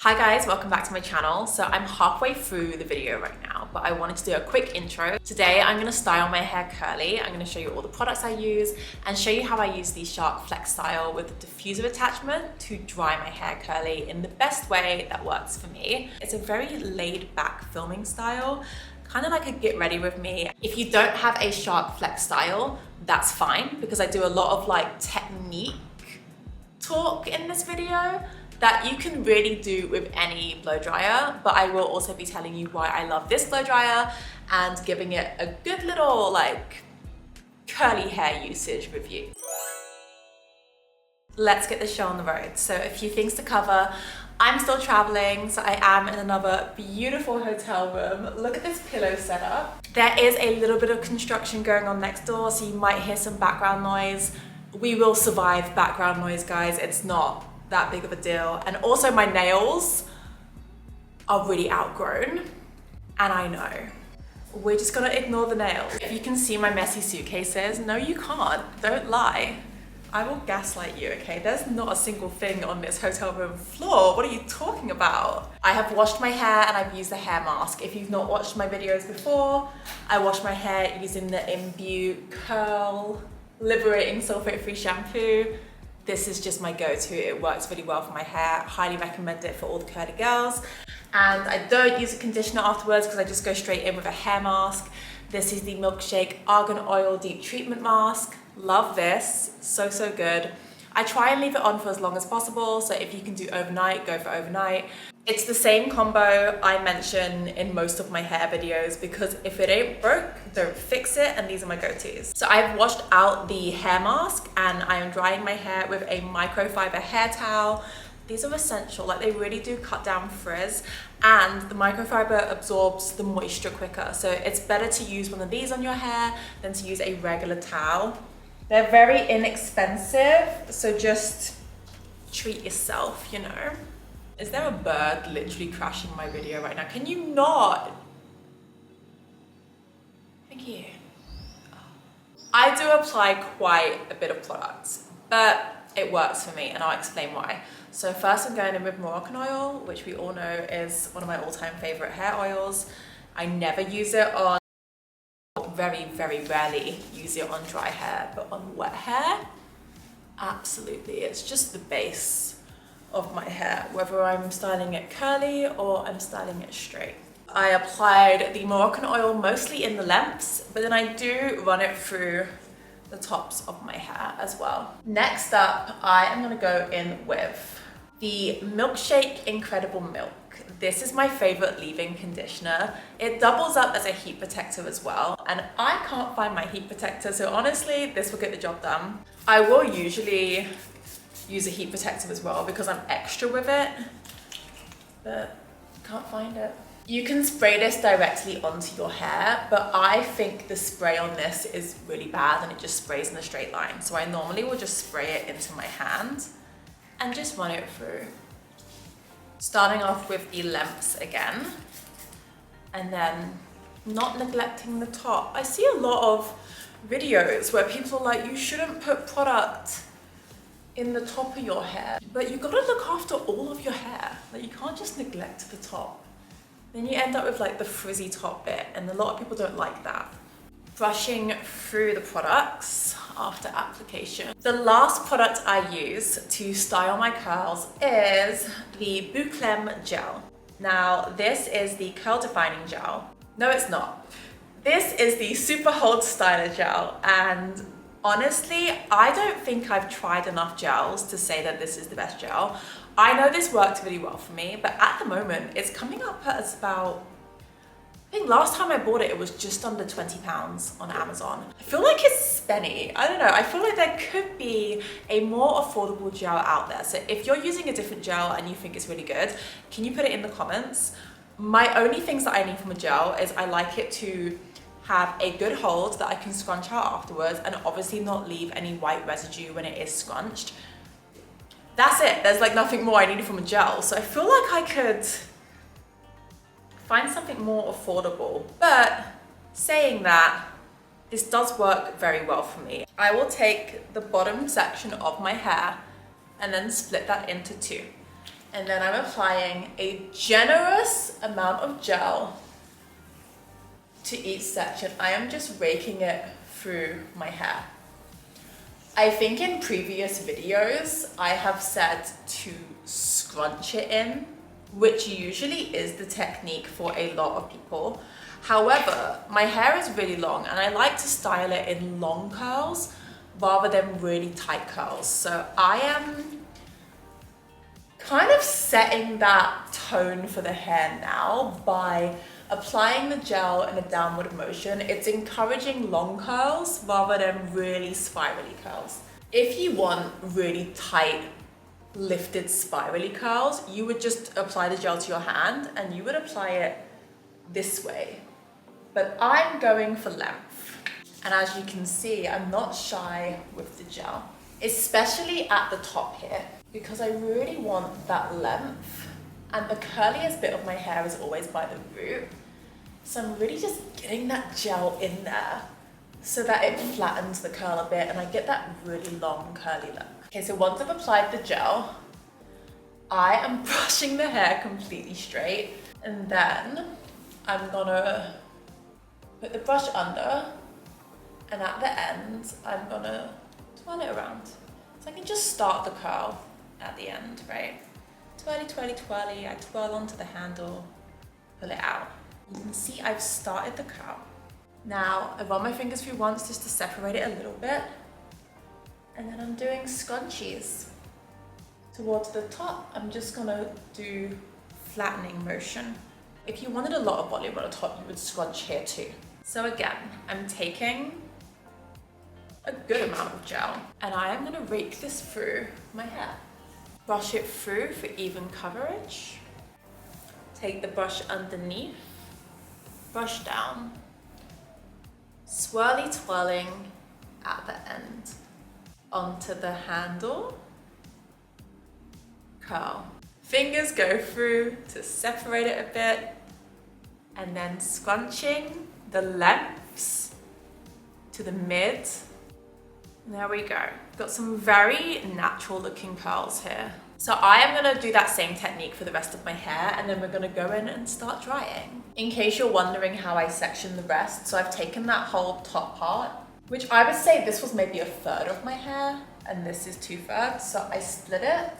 Hi guys, welcome back to my channel. So I'm halfway through the video right now, but I wanted to do a quick intro. Today I'm going to style my hair curly. I'm going to show you all the products I use and show you how I use the Shark FlexStyle with the diffuser attachment to dry my hair curly in the best way that works for me. It's a very laid back filming style, kind of like a get ready with me. If you don't have a Shark FlexStyle, that's fine because I do a lot of like technique talk in this video that you can really do with any blow dryer, but I will also be telling you why I love this blow dryer and giving it a good little like curly hair usage review. Let's get the show on the road. So a few things to cover. I'm still traveling, so I am in another beautiful hotel room. Look at this pillow setup. There is a little bit of construction going on next door, so you might hear some background noise. We will survive background noise, guys. It's not that big of a deal. And also my nails are really outgrown, and I know. We're just gonna ignore the nails. If you can see my messy suitcases, no you can't, don't lie. I will gaslight you, okay? There's not a single thing on this hotel room floor. What are you talking about? I have washed my hair and I've used a hair mask. If you've not watched my videos before, I wash my hair using the Imbue Curl Liberating Sulfate-Free Shampoo. This is just my go-to. It works really well for my hair. Highly recommend it for all the curly girls. And I don't use a conditioner afterwards because I just go straight in with a hair mask. This is the Milkshake Argan Oil Deep Treatment Mask. Love this, so good. I try and leave it on for as long as possible, so if you can do overnight, go for overnight. It's the same combo I mention in most of my hair videos because if it ain't broke, don't fix it, and these are my go-tos. So I've washed out the hair mask and I am drying my hair with a microfiber hair towel. These are essential, like they really do cut down frizz, and the microfiber absorbs the moisture quicker. So it's better to use one of these on your hair than to use a regular towel. They're very inexpensive, so just treat yourself, you know? Is there a bird literally crashing my video right now? Can you not? Thank you. I do apply quite a bit of products, but it works for me and I'll explain why. So first I'm going in with Moroccan oil, which we all know is one of my all-time favorite hair oils. I never use it on, very rarely use it on dry hair, but on wet hair, absolutely. It's just the base of my hair, whether I'm styling it curly or I'm styling it straight. I applied the Moroccan oil mostly in the lengths, but then I do run it through the tops of my hair as well. Next up, I am gonna go in with the Milkshake Incredible Milk. This is my favorite leave-in conditioner. It doubles up as a heat protector as well, and I can't find my heat protector, so honestly, this will get the job done. I will usually use a heat protector as well because I'm extra with it, but can't find it. You can spray this directly onto your hair, but I think the spray on this is really bad and it just sprays in a straight line. So I normally will just spray it into my hand and just run it through. Starting off with the lengths again, and then not neglecting the top. I see a lot of videos where people are like, you shouldn't put product in the top of your hair, but you gotta look after all of your hair. Like you can't just neglect the top. Then you end up with like the frizzy top bit, and a lot of people don't like that. Brushing through the products after application. The last product I use to style my curls is the Bouclem gel. Now this is the curl defining gel. No, it's not. This is the Super Hold Styler gel, and honestly, I don't think I've tried enough gels to say that this is the best gel. I know this worked really well for me, but at the moment, it's coming up as about, I think last time I bought it, it was just under £20 on Amazon. I feel like it's spenny. I don't know, I feel like there could be a more affordable gel out there. So if you're using a different gel and you think it's really good, can you put it in the comments? My only things that I need from a gel is I like it to have a good hold that I can scrunch out afterwards and obviously not leave any white residue when it is scrunched. That's it. There's like nothing more I needed from a gel. So I feel like I could find something more affordable. But saying that, this does work very well for me. I will take the bottom section of my hair and then split that into two. And then I'm applying a generous amount of gel to each section. I am just raking it through my hair. I think in previous videos, I have said to scrunch it in, which usually is the technique for a lot of people. However, my hair is really long and I like to style it in long curls rather than really tight curls. So I am kind of setting that tone for the hair now by applying the gel in a downward motion. It's encouraging long curls rather than really spirally curls. If you want really tight, lifted spirally curls, you would just apply the gel to your hand and you would apply it this way. But I'm going for length. And as you can see, I'm not shy with the gel, especially at the top here, because I really want that length. And the curliest bit of my hair is always by the root. So I'm really just getting that gel in there so that it flattens the curl a bit and I get that really long curly look. Okay, so once I've applied the gel, I am brushing the hair completely straight, and then I'm gonna put the brush under, and at the end, I'm gonna twirl it around. So I can just start the curl at the end, right? Twirly, twirly, twirly, I twirl onto the handle, pull it out. You can see I've started the curl. Now, I run my fingers through once just to separate it a little bit. And then I'm doing scrunchies. Towards the top, I'm just gonna do flattening motion. If you wanted a lot of volume on the top, you would scrunch here too. So again, I'm taking a good amount of gel and I am gonna rake this through my hair. Brush it through for even coverage. Take the brush underneath, brush down, swirly twirling at the end onto the handle, curl. Fingers go through to separate it a bit, and then scrunching the lengths to the mid. There we go. Got some very natural looking curls here. So I am gonna do that same technique for the rest of my hair, and then we're gonna go in and start drying. In case you're wondering how I section the rest, so I've taken that whole top part, which I would say this was maybe a third of my hair, and this is 2/3, so I split it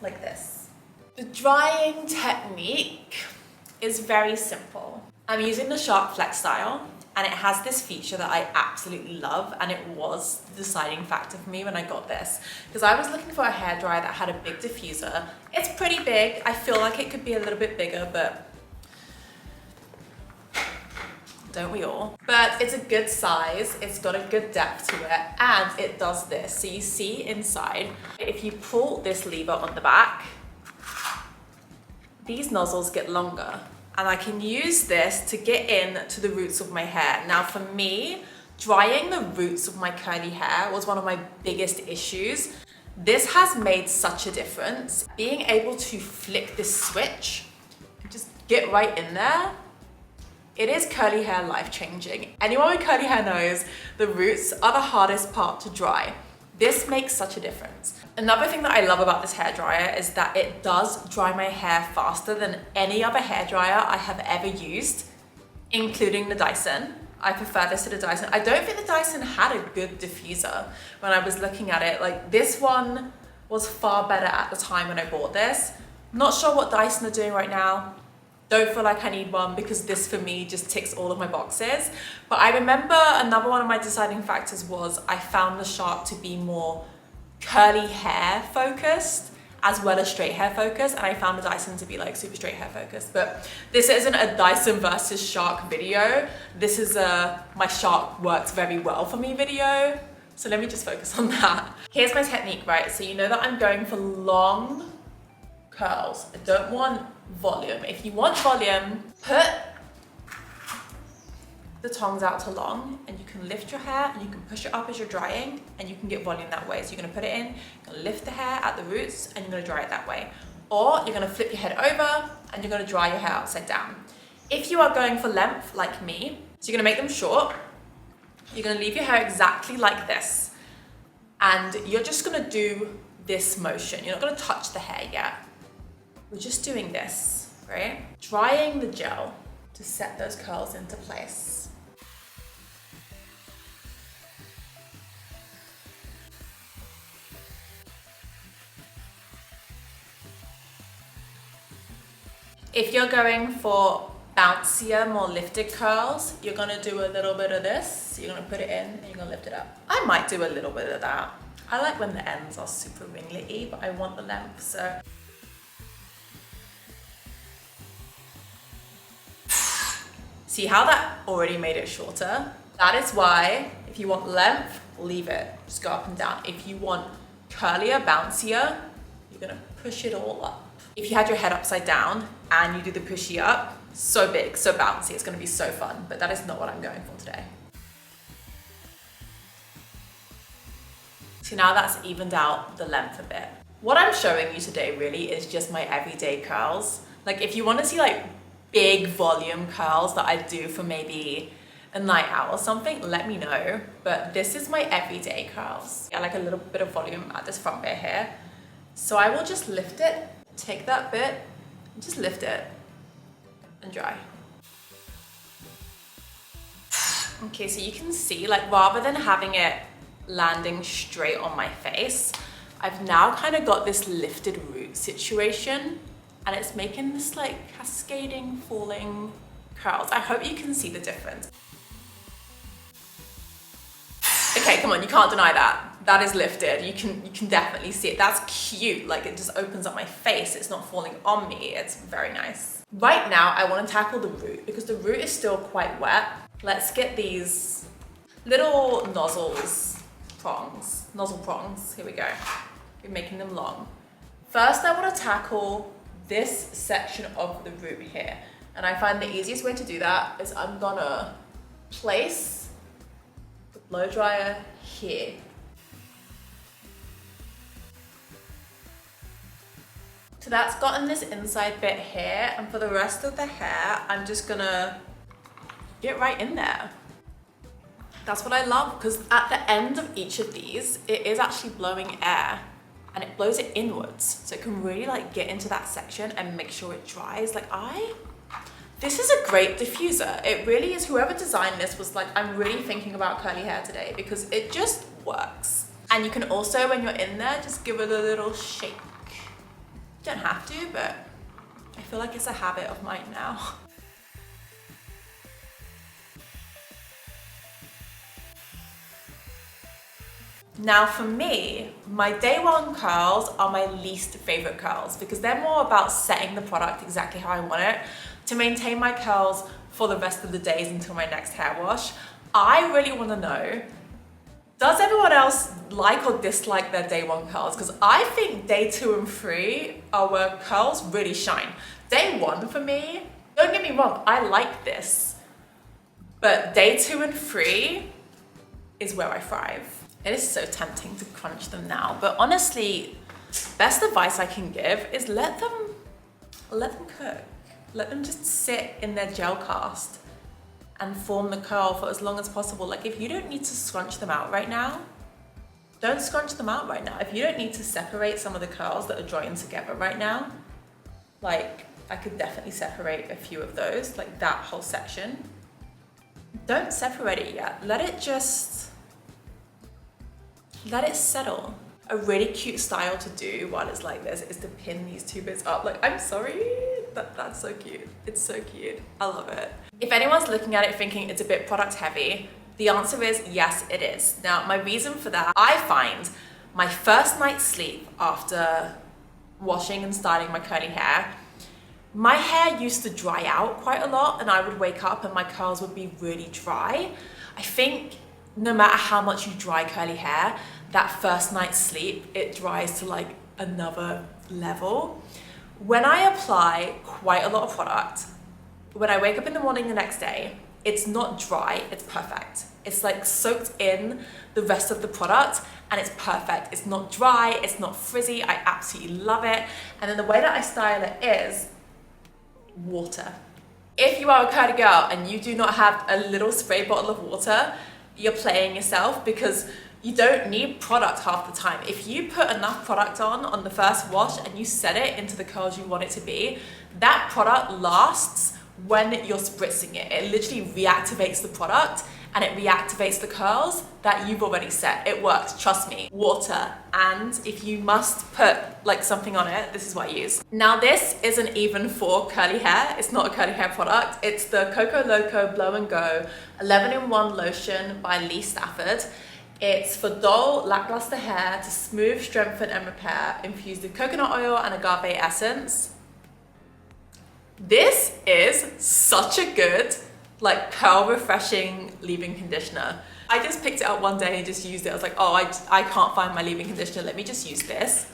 like this. The drying technique is very simple. I'm using the Shark FlexStyle, and it has this feature that I absolutely love, and it was the deciding factor for me when I got this, because I was looking for a hairdryer that had a big diffuser. It's pretty big. I feel like it could be a little bit bigger, but don't we all? But it's a good size, it's got a good depth to it, and it does this. So you see inside, if you pull this lever on the back, these nozzles get longer. And I can use this to get in to the roots of my hair. Now for me, drying the roots of my curly hair was one of my biggest issues. This has made such a difference. Being able to flick this switch and just get right in there, it is curly hair life-changing. Anyone with curly hair knows the roots are the hardest part to dry. This makes such a difference. Another thing that I love about this hairdryer is that it does dry my hair faster than any other hairdryer I have ever used, including the Dyson. I prefer this to the Dyson. I don't think the Dyson had a good diffuser when I was looking at it. Like, this one was far better at the time when I bought this. Not sure what Dyson are doing right now. Don't feel like I need one because this for me just ticks all of my boxes. But I remember another one of my deciding factors was I found the Shark to be more curly hair focused as well as straight hair focused, and I found the Dyson to be like super straight hair focused. But this isn't a Dyson versus Shark video. This is a my Shark works very well for me video. So let me just focus on that. Here's my technique, right? So you know that I'm going for long curls. I don't want volume. If you want volume, put the tongs out to long, and you can lift your hair and you can push it up as you're drying, and you can get volume that way. So you're gonna put it in, you're gonna lift the hair at the roots, and you're gonna dry it that way. Or you're gonna flip your head over and you're gonna dry your hair upside down. If you are going for length like me, so you're gonna make them short, you're gonna leave your hair exactly like this, and you're just gonna do this motion. You're not gonna touch the hair yet. We're just doing this, right? Drying the gel to set those curls into place. If you're going for bouncier, more lifted curls, you're gonna do a little bit of this. You're gonna put it in and you're gonna lift it up. I might do a little bit of that. I like when the ends are super ringlety, but I want the length, so. See how that already made it shorter? That is why, if you want length, leave it. Just go up and down. If you want curlier, bouncier, you're gonna push it all up. If you had your head upside down and you do the pushy up, so big, so bouncy, it's gonna be so fun, but that is not what I'm going for today. So now that's evened out the length a bit. What I'm showing you today really is just my everyday curls. Like if you wanna see like big volume curls that I do for maybe a night out or something, let me know. But this is my everyday curls. I like a little bit of volume at this front bit here. So I will just lift it, take that bit, and just lift it and dry. Okay, so you can see, like rather than having it landing straight on my face, I've now kind of got this lifted root situation and it's making this like cascading, falling curls. I hope you can see the difference. Okay, come on, you can't deny that. That is lifted. You can definitely see it. That's cute. Like it just opens up my face. It's not falling on me. It's very nice. Right now, I want to tackle the root because the root is still quite wet. Let's get these little nozzle prongs. Here we go. We're making them long. First, I want to tackle this section of the root here. And I find the easiest way to do that is I'm gonna place the blow dryer here. So that's gotten this inside bit here, and for the rest of the hair, I'm just gonna get right in there. That's what I love, because at the end of each of these, it is actually blowing air, and it blows it inwards. So it can really like get into that section and make sure it dries. This is a great diffuser. It really is. Whoever designed this was like, I'm really thinking about curly hair today because it just works. And you can also, when you're in there, just give it a little shake. You don't have to, but I feel like it's a habit of mine now. Now for me, my day one curls are my least favorite curls because they're more about setting the product exactly how I want it to maintain my curls for the rest of the days until my next hair wash. I really want to know, does everyone else like or dislike their day one curls? Because I think day 2 and 3 are where curls really shine. Day 1 for me, don't get me wrong, I like this, but day 2 and 3 is where I thrive. It is so tempting to crunch them now, but honestly, best advice I can give is let them cook. Let them just sit in their gel cast and form the curl for as long as possible. Like if you don't need to scrunch them out right now, don't scrunch them out right now. If you don't need to separate some of the curls that are joined together right now, like I could definitely separate a few of those, like that whole section. Don't separate it yet. Let it settle. A really cute style to do while it's like this is to pin these 2 bits up. Like, I'm sorry, that's so cute. It's so cute, I love it. If anyone's looking at it thinking it's a bit product heavy, the answer is yes, it is. Now, my reason for that, I find my first night's sleep after washing and styling my curly hair, my hair used to dry out quite a lot and I would wake up and my curls would be really dry. I think no matter how much you dry curly hair, that first night's sleep, it dries to like another level. When I apply quite a lot of product, when I wake up in the morning the next day, it's not dry, it's perfect. It's like soaked in the rest of the product and it's perfect. It's not dry, it's not frizzy, I absolutely love it. And then the way that I style it is water. If you are a curly girl and you do not have a little spray bottle of water, you're playing yourself because You don't need product half the time. If you put enough product on the first wash and you set it into the curls you want it to be, that product lasts when you're spritzing it. It literally reactivates the product and it reactivates the curls that you've already set. It works, trust me. Water, and if you must put like something on it, this is what I use. Now this isn't even for curly hair. It's not a curly hair product. It's the Coco Loco Blow and Go 11-in-1 lotion by Lee Stafford. It's for dull, lackluster hair to smooth, strengthen and repair, infused with coconut oil and agave essence. This is such a good, like, curl refreshing leave-in conditioner. I just picked it up one day and just used it. I was like, oh, I can't find my leave-in conditioner. Let me just use this.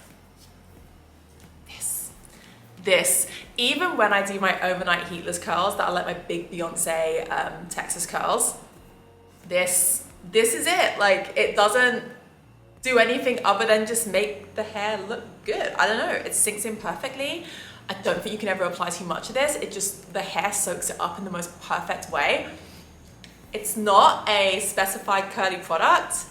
This. Even when I do my overnight heatless curls that are like my big Beyonce Texas curls, this is it. Like, it doesn't do anything other than just make the hair look good. I don't know, it sinks in perfectly. I don't think you can ever apply too much of this. It just, the hair soaks it up in the most perfect way. It's not a specified curly product,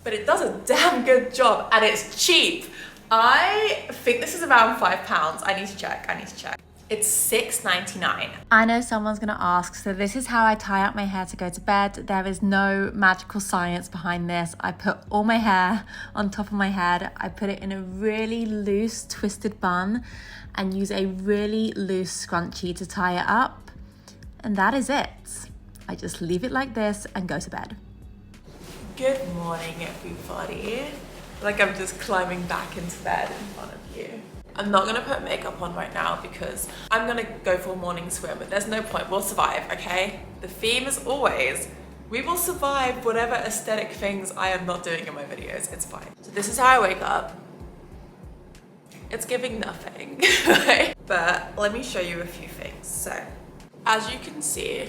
but it does a damn good job and it's cheap. I think this is around £5. I need to check. It's $6.99. I know someone's gonna ask, so this is how I tie up my hair to go to bed. There is no magical science behind this. I put all my hair on top of my head. I put it in a really loose twisted bun and use a really loose scrunchie to tie it up. And that is it. I just leave it like this and go to bed. Good morning, everybody. Like I'm just climbing back into bed in front of you. I'm not gonna put makeup on right now because I'm gonna go for a morning swim, but there's no point, we'll survive, okay? The theme is always, we will survive whatever aesthetic things I am not doing in my videos, it's fine. So this is how I wake up. It's giving nothing, but let me show you a few things. So, as you can see,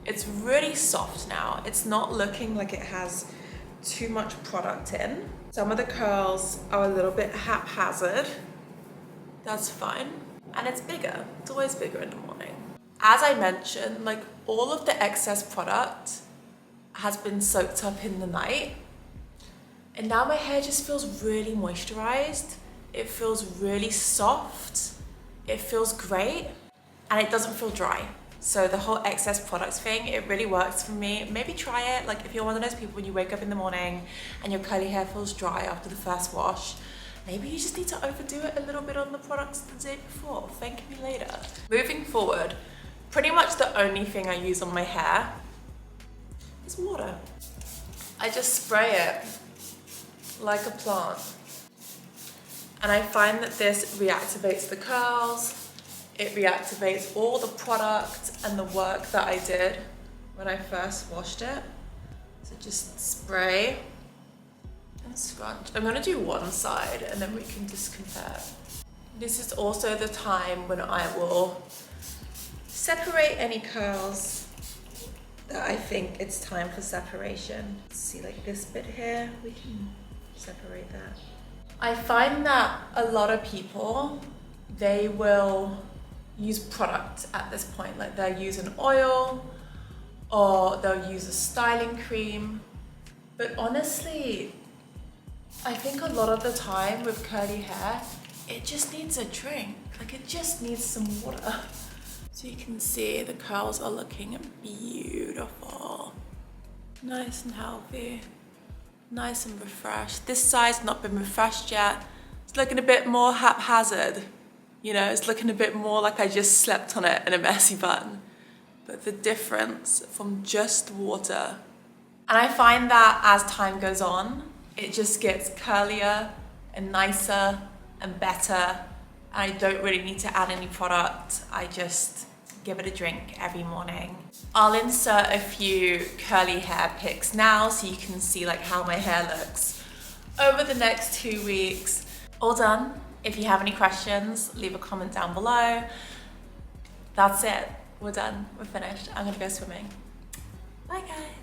it's really soft now. It's not looking like it has too much product in. Some of the curls are a little bit haphazard. That's fine. And it's bigger. It's always bigger in the morning. As I mentioned, like all of the excess product has been soaked up in the night. And now my hair just feels really moisturized. It feels really soft. It feels great. And it doesn't feel dry. So the whole excess products thing, it really works for me. Maybe try it. Like if you're one of those people when you wake up in the morning and your curly hair feels dry after the first wash, maybe you just need to overdo it a little bit on the products the day before. Thank me later. Moving forward, pretty much the only thing I use on my hair is water. I just spray it like a plant. And I find that this reactivates the curls. It reactivates all the product and the work that I did when I first washed it. So just spray and scrunch. I'm gonna do one side and then we can just compare. This is also the time when I will separate any curls that I think it's time for separation. See, like this bit here, we can separate that. I find that a lot of people, they will use product at this point. Like they'll use an oil or they'll use a styling cream. But honestly, I think a lot of the time with curly hair, it just needs a drink. Like it just needs some water. So you can see the curls are looking beautiful. Nice and healthy. Nice and refreshed. This side's not been refreshed yet. It's looking a bit more haphazard. You know, it's looking a bit more like I just slept on it in a messy bun. But the difference from just water. And I find that as time goes on, it just gets curlier and nicer and better. I don't really need to add any product. I just give it a drink every morning. I'll insert a few curly hair pics now so you can see like how my hair looks over the next 2 weeks. All done. If you have any questions, leave a comment down below. That's it. We're done. We're finished. I'm gonna go swimming. Bye guys.